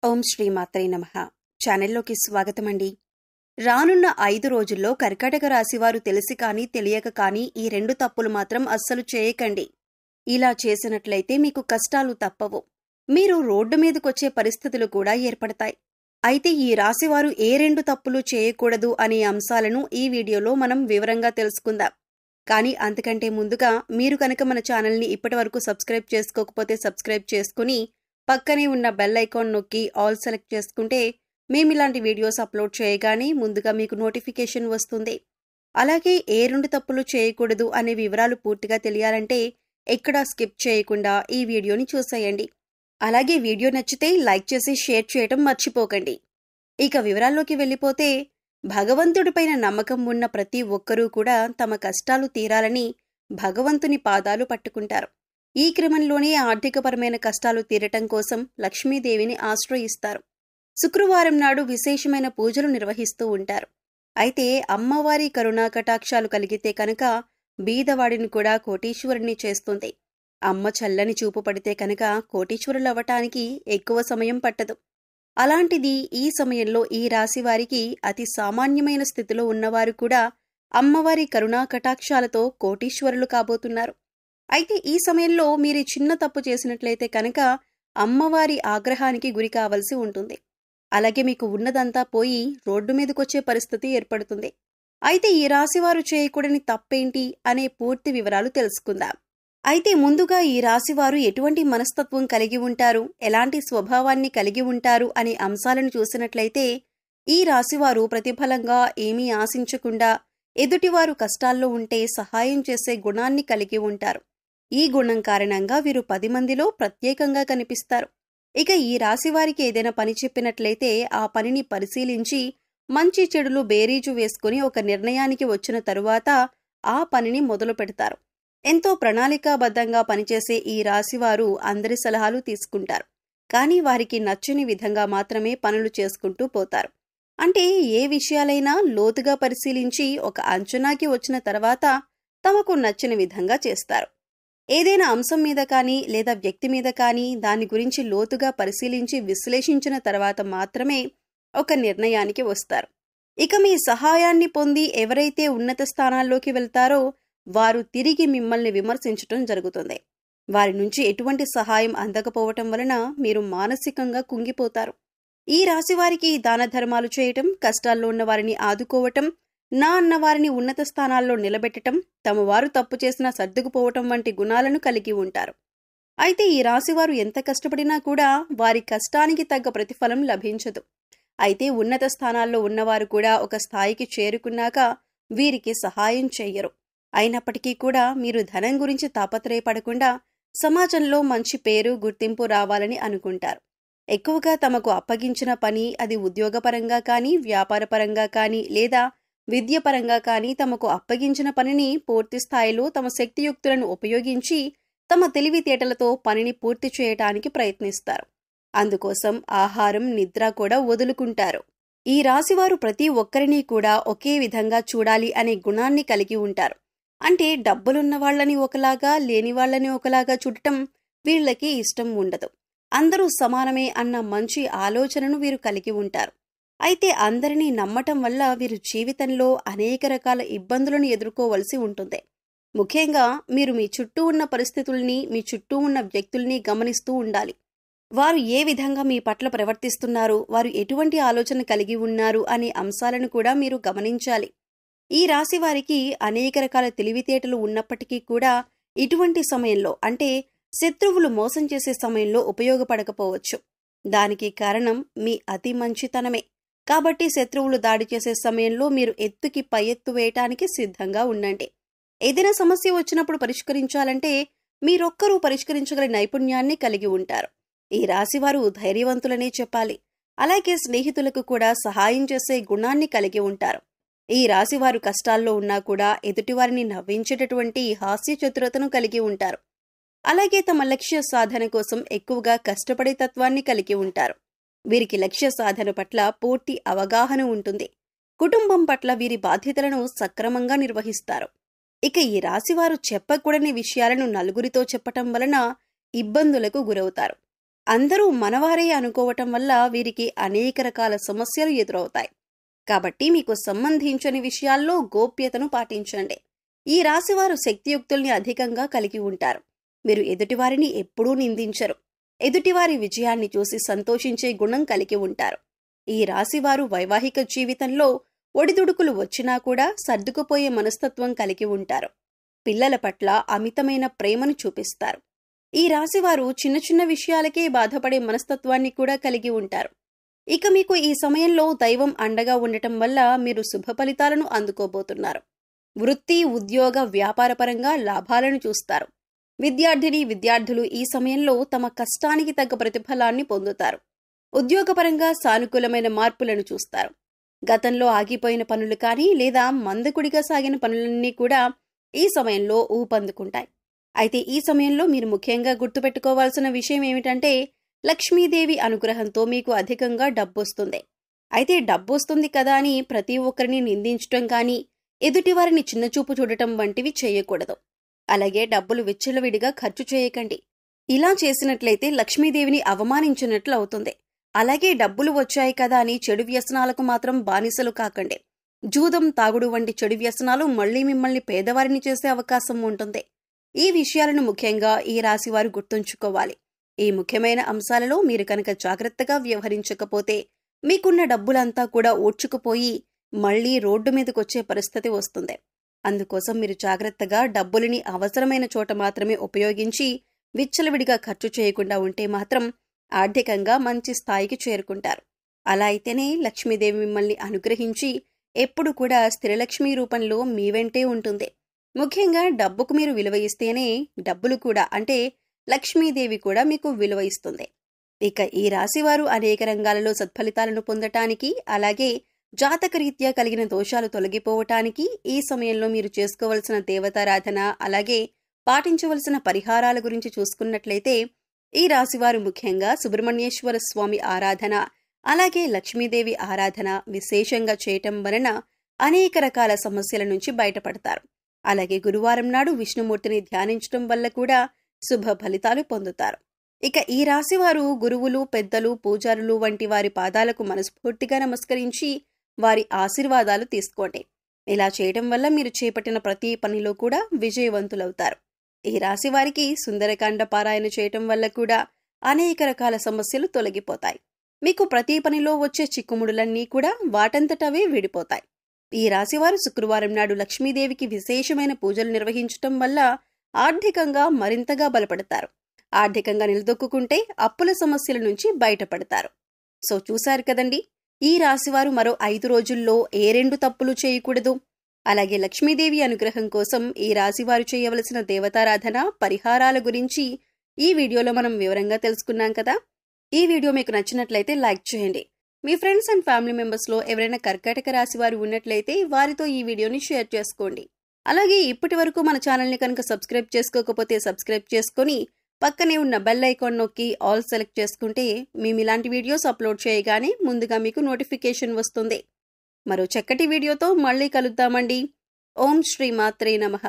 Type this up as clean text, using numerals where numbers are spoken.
ఓం శ్రీ మాత్రే నమః. ఛానల్లోకి స్వాగతమండి. రానున్న 5 రోజుల్లో కర్కాటక రాశివారు తెలిసి కానీ తెలియక కానీ ఈ 2 తప్పులు మాత్రం అస్సలు చేయకండి. ఇలా చేసినట్లయితే మీకు కష్టాలు తప్పవు. మీరు రోడ్డు మీదకొచ్చే పరిస్థితులు కూడా ఏర్పడతాయి. అయితే ఈ రాశివారు ఏ 2 తప్పులు చేయకూడదు అనే అంశాలను ఈ వీడియోలో మనం వివరంగా తెలుసుకుందాం. కానీ అంతకంటే ముందుగా మీరు కనుక మన ఛానల్ని ఇప్పటివరకు సబ్స్క్రైబ్ చేసుకోకపోతే సబ్స్క్రైబ్ చేసుకుని పక్కనే ఉన్న బెల్ ఐకాన్ నొక్కి ఆల్ సెలెక్ట్ చేసుకుంటే మేమిలాంటి వీడియోస్ అప్లోడ్ చేయగానే ముందుగా మీకు నోటిఫికేషన్ వస్తుంది. అలాగే ఏ 2 తప్పులు చేయకూడదు అనే వివరాలు పూర్తిగా తెలియాలంటే ఎక్కడా స్కిప్ చేయకుండా ఈ వీడియోని చూసేయండి. అలాగే వీడియో నచ్చితే లైక్ చేసి షేర్ చేయటం మర్చిపోకండి. ఇక వివరాల్లోకి వెళ్ళిపోతే, భగవంతుడిపైన నమ్మకం ఉన్న ప్రతి ఒక్కరూ కూడా తమ కష్టాలు తీరాలని భగవంతుని పాదాలు పట్టుకుంటారు. ఈ క్రమంలోనే ఆర్థికపరమైన కష్టాలు తీరటం కోసం లక్ష్మీదేవిని ఆశ్రయిస్తారు. శుక్రవారం నాడు విశేషమైన పూజలు నిర్వహిస్తూ ఉంటారు. అయితే అమ్మవారి కరుణా కటాక్షాలు కలిగితే కనుక బీదవాడిని కూడా కోటీశ్వరుని చేస్తుంది. అమ్మ చల్లని చూపు పడితే కనుక కోటీశ్వరులవ్వటానికి ఎక్కువ సమయం పట్టదు. అలాంటిది ఈ సమయంలో ఈ రాశి వారికి అతి సామాన్యమైన స్థితిలో ఉన్నవారు కూడా అమ్మవారి కరుణా కటాక్షాలతో కోటీశ్వరులు కాబోతున్నారు. అయితే ఈ సమయంలో మీరు చిన్న తప్పు చేసినట్లయితే కనుక అమ్మవారి ఆగ్రహానికి గురి కావలసి ఉంటుంది. అలాగే మీకు ఉన్నదంతా పోయి రోడ్డు మీదకొచ్చే పరిస్థితి ఏర్పడుతుంది. అయితే ఈ రాశివారు చేయకూడని తప్పేంటి అనే పూర్తి వివరాలు తెలుసుకుందాం. అయితే ముందుగా ఈ రాశివారు ఎటువంటి మనస్తత్వం కలిగి ఉంటారు, ఎలాంటి స్వభావాన్ని కలిగి ఉంటారు అనే అంశాలను చూసినట్లయితే, ఈ రాశివారు ప్రతిఫలంగా ఏమీ ఆశించకుండా ఎదుటివారు కష్టాల్లో ఉంటే సహాయం చేసే గుణాన్ని కలిగి ఉంటారు. ఈ గుణం కారణంగా వీరు 10 మందిలో ప్రత్యేకంగా కనిపిస్తారు. ఇక ఈ రాశివారికి ఏదైనా పని చెప్పినట్లయితే ఆ పనిని పరిశీలించి మంచి చెడులు బేరీజు వేసుకుని ఒక నిర్ణయానికి వచ్చిన తరువాత ఆ పనిని మొదలు పెడతారు. ఎంతో ప్రణాళికాబద్ధంగా పనిచేసే ఈ రాశివారు అందరి సలహాలు తీసుకుంటారు. కానీ వారికి నచ్చని విధంగా మాత్రమే పనులు చేసుకుంటూ పోతారు. అంటే ఏ విషయాలైనా లోతుగా పరిశీలించి ఒక అంచనాకి వచ్చిన తర్వాత తమకు నచ్చిన విధంగా చేస్తారు. ఏదైనా అంశం మీద కానీ లేదా వ్యక్తి మీద కానీ దాని గురించి లోతుగా పరిశీలించి విశ్లేషించిన తర్వాత మాత్రమే ఒక నిర్ణయానికి వస్తారు. ఇక మీ సహాయాన్ని పొంది ఎవరైతే ఉన్నత స్థానాల్లోకి వెళ్తారో వారు తిరిగి మిమ్మల్ని విమర్శించటం జరుగుతుంది. వారి నుంచి ఎటువంటి సహాయం అందకపోవటం వలన మీరు మానసికంగా కుంగిపోతారు. ఈ రాశివారికి దాన ధర్మాలు చేయటం, కష్టాల్లో ఉన్న వారిని ఆదుకోవటం, నా అన్నవారిని ఉన్నత స్థానాల్లో నిలబెట్టటం, తమ వారు తప్పు చేసినా సర్దుకుపోవటం వంటి గుణాలను కలిగి ఉంటారు. అయితే ఈ రాశివారు ఎంత కష్టపడినా కూడా వారి కష్టానికి తగ్గ ప్రతిఫలం లభించదు. అయితే ఉన్నత స్థానాల్లో ఉన్నవారు కూడా ఒక స్థాయికి చేరుకున్నాక వీరికి సహాయం చెయ్యరు. అయినప్పటికీ కూడా మీరు ధనం గురించి తాపత్రయపడకుండా సమాజంలో మంచి పేరు, గుర్తింపు రావాలని అనుకుంటారు. ఎక్కువగా తమకు అప్పగించిన పని, అది ఉద్యోగపరంగా కానీ, వ్యాపారపరంగా కానీ లేదా విద్యపరంగా కానీ తమకు అప్పగించిన పనిని పూర్తి స్థాయిలో తమ శక్తియుక్తులను ఉపయోగించి తమ తెలివితేటలతో పనిని పూర్తి చేయటానికి ప్రయత్నిస్తారు. అందుకోసం ఆహారం, నిద్ర కూడా వదులుకుంటారు. ఈ రాశివారు ప్రతి ఒక్కరిని కూడా ఒకే విధంగా చూడాలి అనే గుణాన్ని కలిగి ఉంటారు. అంటే డబ్బులున్న వాళ్ళని ఒకలాగా, లేని వాళ్ళని ఒకలాగా చూడటం వీళ్ళకి ఇష్టం ఉండదు. అందరూ సమానమే అన్న మంచి ఆలోచనను వీరు కలిగి ఉంటారు. అయితే అందరినీ నమ్మటం వల్ల వీరు జీవితంలో అనేక రకాల ఇబ్బందులను ఎదుర్కోవలసి ఉంటుంది. ముఖ్యంగా మీరు మీ చుట్టూ ఉన్న పరిస్థితుల్ని, మీ చుట్టూ ఉన్న వ్యక్తుల్ని గమనిస్తూ ఉండాలి. వారు ఏ విధంగా మీ పట్ల ప్రవర్తిస్తున్నారు, వారు ఎటువంటి ఆలోచన కలిగి ఉన్నారు అనే అంశాలను కూడా మీరు గమనించాలి. ఈ రాశి వారికి అనేక రకాల తెలివితేటలు ఉన్నప్పటికీ కూడా ఇటువంటి సమయంలో, అంటే శత్రువులు మోసం చేసే సమయంలో ఉపయోగపడకపోవచ్చు. దానికి కారణం మీ అతి మంచితనమే. కాబట్టి శత్రువులు దాడి చేసే సమయంలో మీరు ఎత్తుకి పై ఎత్తు వేయటానికి సిద్ధంగా ఉండండి. ఏదైనా సమస్య వచ్చినప్పుడు పరిష్కరించాలంటే మీరొక్కరూ పరిష్కరించగల నైపుణ్యాన్ని కలిగి ఉంటారు. ఈ రాశివారు ధైర్యవంతులనే చెప్పాలి. అలాగే స్నేహితులకు కూడా సహాయం చేసే గుణాన్ని కలిగి ఉంటారు. ఈ రాశివారు కష్టాల్లో ఉన్నా కూడా ఎదుటివారిని నవ్వించేటటువంటి హాస్య చతురతను కలిగి ఉంటారు. అలాగే తమ లక్ష్య సాధన కోసం ఎక్కువగా కష్టపడే తత్వాన్ని కలిగి ఉంటారు. వీరికి లక్ష్య సాధన పట్ల పూర్తి అవగాహన ఉంటుంది. కుటుంబం పట్ల వీరి బాధ్యతలను సక్రమంగా నిర్వహిస్తారు. ఇక ఈ రాశివారు చెప్పకూడని విషయాలను నలుగురితో చెప్పటం వలన ఇబ్బందులకు గురవుతారు. అందరూ మనవారే అనుకోవటం వల్ల వీరికి అనేక రకాల సమస్యలు ఎదురవుతాయి. కాబట్టి మీకు సంబంధించని విషయాల్లో గోప్యతను పాటించండి. ఈ రాశివారు శక్తియుక్తుల్ని అధికంగా కలిగి ఉంటారు. మీరు ఎదుటివారిని ఎప్పుడూ నిందించరు. ఎదుటివారి విజయాన్ని చూసి సంతోషించే గుణం కలిగి ఉంటారు. ఈ రాశివారు వైవాహిక జీవితంలో ఒడిదుడుకులు వచ్చినా కూడా సర్దుకుపోయే మనస్తత్వం కలిగి ఉంటారు. పిల్లల పట్ల అమితమైన ప్రేమను చూపిస్తారు. ఈ రాశివారు చిన్న చిన్న విషయాలకే బాధపడే మనస్తత్వాన్ని కూడా కలిగి ఉంటారు. ఇక మీకు ఈ సమయంలో దైవం అండగా ఉండటం వల్ల మీరు శుభ ఫలితాలను అందుకోబోతున్నారు. వృత్తి, ఉద్యోగ, వ్యాపారపరంగా లాభాలను చూస్తారు. విద్యార్థులు ఈ సమయంలో తమ కష్టానికి తగ్గ ప్రతిఫలాన్ని పొందుతారు. ఉద్యోగపరంగా సానుకూలమైన మార్పులను చూస్తారు. గతంలో ఆగిపోయిన పనులు కానీ లేదా మందకుడిగా సాగిన పనులన్నీ కూడా ఈ సమయంలో ఊపందుకుంటాయి. అయితే ఈ సమయంలో మీరు ముఖ్యంగా గుర్తుపెట్టుకోవాల్సిన విషయం ఏమిటంటే, లక్ష్మీదేవి అనుగ్రహంతో మీకు అధికంగా డబ్బొస్తుంది. అయితే డబ్బొస్తుంది కదా అని ప్రతి ఒక్కరిని నిందించటం కానీ, ఎదుటివారిని చిన్నచూపు చూడటం వంటివి చేయకూడదు. అలాగే డబ్బులు విచ్చలవిడిగా ఖర్చు చేయకండి. ఇలా చేసినట్లయితే లక్ష్మీదేవిని అవమానించినట్లు అవుతుంది. అలాగే డబ్బులు వచ్చాయి కదా అని చెడు వ్యసనాలకు మాత్రం బానిసలు కాకండి. జూదం, తాగుడు వంటి చెడు వ్యసనాలు మళ్లీ మిమ్మల్ని పేదవారిని చేసే అవకాశం ఉంటుంది. ఈ విషయాలను ముఖ్యంగా ఈ రాశివారు గుర్తుంచుకోవాలి. ఈ ముఖ్యమైన అంశాలలో మీరు కనుక జాగ్రత్తగా వ్యవహరించకపోతే మీకున్న డబ్బులంతా కూడా ఓడ్చుకుపోయి మళ్లీ రోడ్డు మీదకొచ్చే పరిస్థితి వస్తుంది. అందుకోసం మీరు జాగ్రత్తగా డబ్బులని అవసరమైన చోట మాత్రమే ఉపయోగించి విచ్చలవిడిగా ఖర్చు చేయకుండా ఉంటే మాత్రం ఆర్థికంగా మంచి స్థాయికి చేరుకుంటారు. అలా అయితేనే లక్ష్మీదేవి మిమ్మల్ని అనుగ్రహించి ఎప్పుడు కూడా స్థిరలక్ష్మీ రూపంలో మీ వెంటే ఉంటుంది. ముఖ్యంగా డబ్బుకు మీరు విలువ ఇస్తేనే డబ్బులు కూడా అంటే లక్ష్మీదేవి కూడా మీకు విలువ ఇస్తుంది. ఇక ఈ రాశివారు అనేక రంగాలలో సత్ఫలితాలను పొందటానికి, అలాగే జాతకరీత్యా కలిగిన దోషాలు తొలగిపోవటానికి ఈ సమయంలో మీరు చేసుకోవలసిన దేవతారాధన, అలాగే పాటించవలసిన పరిహారాల గురించి చూసుకున్నట్లయితే ఈ రాశివారు ముఖ్యంగా సుబ్రహ్మణ్యేశ్వర స్వామి ఆరాధన, అలాగే లక్ష్మీదేవి ఆరాధన విశేషంగా చేయటం వలన అనేక రకాల సమస్యల నుంచి బయటపడతారు. అలాగే గురువారం నాడు విష్ణుమూర్తిని ధ్యానించడం వల్ల కూడా శుభ ఫలితాలు పొందుతారు. ఇక ఈ రాశివారు గురువులు, పెద్దలు, పూజారులు వంటి వారి పాదాలకు మనస్ఫూర్తిగా నమస్కరించి వారి ఆశీర్వాదాలు తీసుకోండి. ఇలా చేయడం వల్ల మీరు చేపట్టిన ప్రతి పనిలో కూడా విజయవంతులవుతారు. ఈ రాశి వారికి సుందరకాండ పారాయణ చేయటం వల్ల కూడా అనేక రకాల సమస్యలు తొలగిపోతాయి. మీకు ప్రతి పనిలో వచ్చే చిక్కుముడులన్నీ కూడా వాటంతటవే విడిపోతాయి. ఈ రాశివారు శుక్రవారం నాడు లక్ష్మీదేవికి విశేషమైన పూజలు నిర్వహించటం వల్ల ఆర్థికంగా మరింతగా బలపడతారు. ఆర్థికంగా నిలదొక్కుంటే అప్పుల సమస్యల నుంచి బయటపడతారు. సో చూశారు కదండి, ఈ రాశివారు మరో 5 రోజుల్లో ఏ 2 తప్పులు చేయకూడదు. అలాగే లక్ష్మీదేవి అనుగ్రహం కోసం ఈ రాశివారు చేయవలసిన దేవతారాధన, పరిహారాల గురించి ఈ వీడియోలో మనం వివరంగా తెలుసుకున్నాం కదా. ఈ వీడియో మీకు నచ్చినట్లయితే లైక్ చేయండి. మీ ఫ్రెండ్స్ అండ్ ఫ్యామిలీ మెంబర్స్లో ఎవరైనా కర్కాటక రాశి వారు ఉన్నట్లయితే వారితో ఈ వీడియోని షేర్ చేసుకోండి. అలాగే ఇప్పటి వరకు మన ఛానల్ని కనుక సబ్స్క్రైబ్ చేసుకోకపోతే సబ్స్క్రైబ్ చేసుకొని పక్కనే ఉన్న బెల్ ఐకాన్ నొక్కి ఆల్ సెలెక్ట్ చేసుకుంటే మేము ఇలాంటి వీడియోస్ అప్లోడ్ చేయగానే ముందుగా మీకు నోటిఫికేషన్ వస్తుంది. మరో చక్కటి వీడియోతో మళ్ళీ కలుద్దామండి. ఓం శ్రీ మాత్రే నమః.